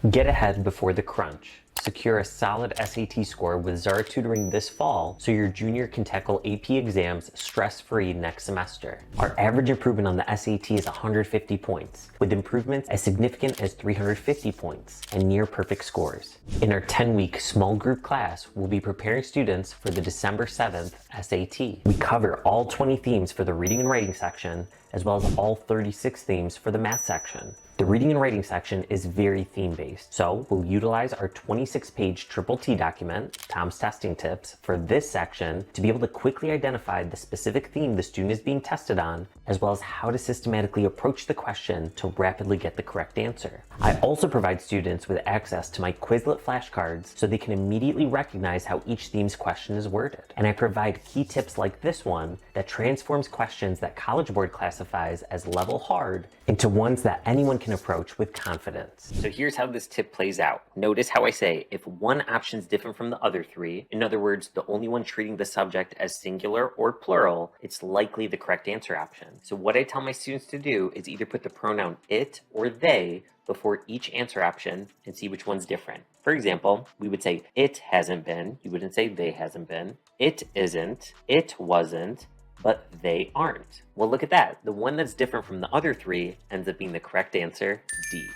Get ahead before the crunch. Secure a solid SAT score with Zara Tutoring this fall so your junior can tackle AP exams stress-free next semester. Our average improvement on the SAT is 150 points, with improvements as significant as 350 points and near perfect scores. In our 10-week small group class, we'll be preparing students for the December 7th SAT. We cover all 20 themes for the reading and writing section, as well as all 36 themes for the math section. The reading and writing section is very theme-based, so we'll utilize our 26-page Triple T document, Tom's Testing Tips, for this section to be able to quickly identify the specific theme the student is being tested on, as well as how to systematically approach the question to rapidly get the correct answer. I also provide students with access to my Quizlet flashcards so they can immediately recognize how each theme's question is worded. And I provide key tips like this one that transforms questions that College Board classifies as level hard into ones that anyone can approach with confidence. So here's how this tip plays out. Notice how I say if one option is different from the other three, in other words, the only one treating the subject as singular or plural, it's likely the correct answer option. So what I tell my students to do is either put the pronoun it or they before each answer option and see which one's different. For example, we would say it hasn't been, you wouldn't say they hasn't been, it isn't, it wasn't, but they aren't. Well, look at that. The one that's different from the other three ends up being the correct answer, D.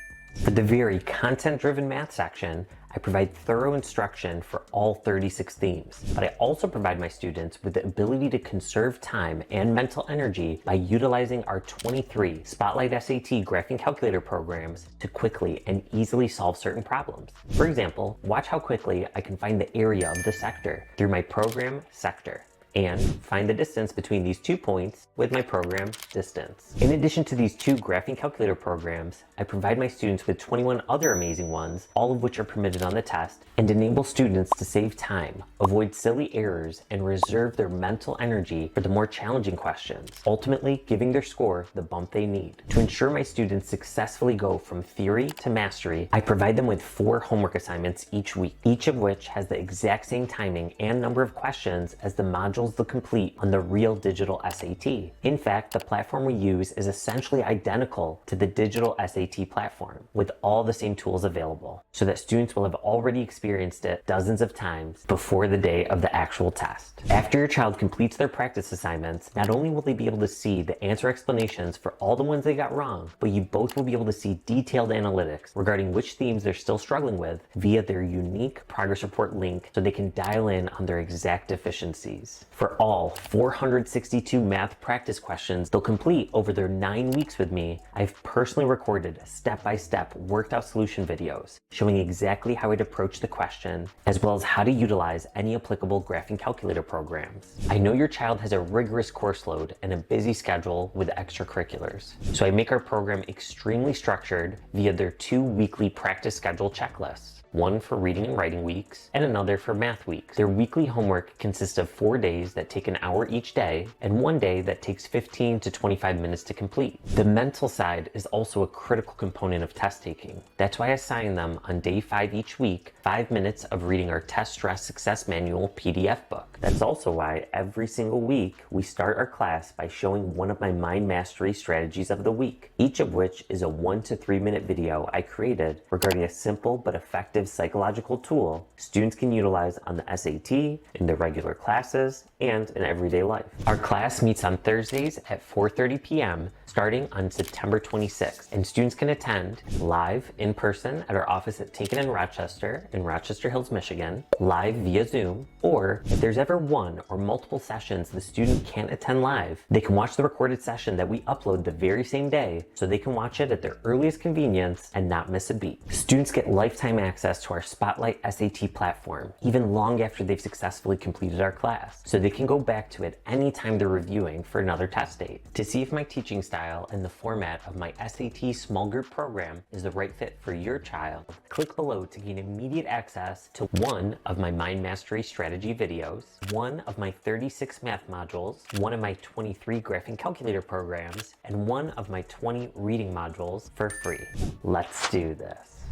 For the very content-driven math section, I provide thorough instruction for all 36 themes, but I also provide my students with the ability to conserve time and mental energy by utilizing our 23 Spotlight SAT graphing calculator programs to quickly and easily solve certain problems. For example, watch how quickly I can find the area of the sector through my program sector, and find the distance between these 2 points with my program distance. In addition to these 2 graphing calculator programs, I provide my students with 21 other amazing ones, all of which are permitted on the test, and enable students to save time, avoid silly errors, and reserve their mental energy for the more challenging questions, ultimately giving their score the bump they need. To ensure my students successfully go from theory to mastery, I provide them with 4 homework assignments each week, each of which has the exact same timing and number of questions as the modules to complete on the real digital SAT. In fact, the platform we use is essentially identical to the digital SAT platform, with all the same tools available, so that students will have already experienced it dozens of times before the day of the actual test. After your child completes their practice assignments, not only will they be able to see the answer explanations for all the ones they got wrong, but you both will be able to see detailed analytics regarding which themes they're still struggling with via their unique progress report link so they can dial in on their exact deficiencies. For all 462 math practice questions they'll complete over their 9 weeks with me, I've personally recorded step-by-step worked out solution videos showing exactly how I'd approach the question, as well as how to utilize any applicable graphing calculator programs. I know your child has a rigorous course load and a busy schedule with extracurriculars, so I make our program extremely structured via their 2 weekly practice schedule checklists. One for reading and writing weeks, and another for math weeks. Their weekly homework consists of 4 days that take an hour each day, and 1 day that takes 15 to 25 minutes to complete. The mental side is also a critical component of test taking. That's why I assign them on day 5 each week 5 minutes of reading our Test Stress Success Manual PDF book. That's also why every single week we start our class by showing one of my mind mastery strategies of the week, each of which is a 1 to 3 minute video I created regarding a simple but effective psychological tool students can utilize on the SAT, in their regular classes, and in everyday life. Our class meets on Thursdays at 4:30 p.m. starting on September 26th, and students can attend live in person at our office at Tinkin in Rochester Hills, Michigan, live via Zoom, or if there's ever one or multiple sessions the student can't attend live, they can watch the recorded session that we upload the very same day so they can watch it at their earliest convenience and not miss a beat. Students get lifetime access to our Spotlight SAT platform, even long after they've successfully completed our class, so they can go back to it anytime they're reviewing for another test date. To see if my teaching style and the format of my SAT small group program is the right fit for your child, click below to gain immediate access to one of my mind mastery strategy videos, one of my 36 math modules, one of my 23 graphing calculator programs, and one of my 20 reading modules for free. Let's do this.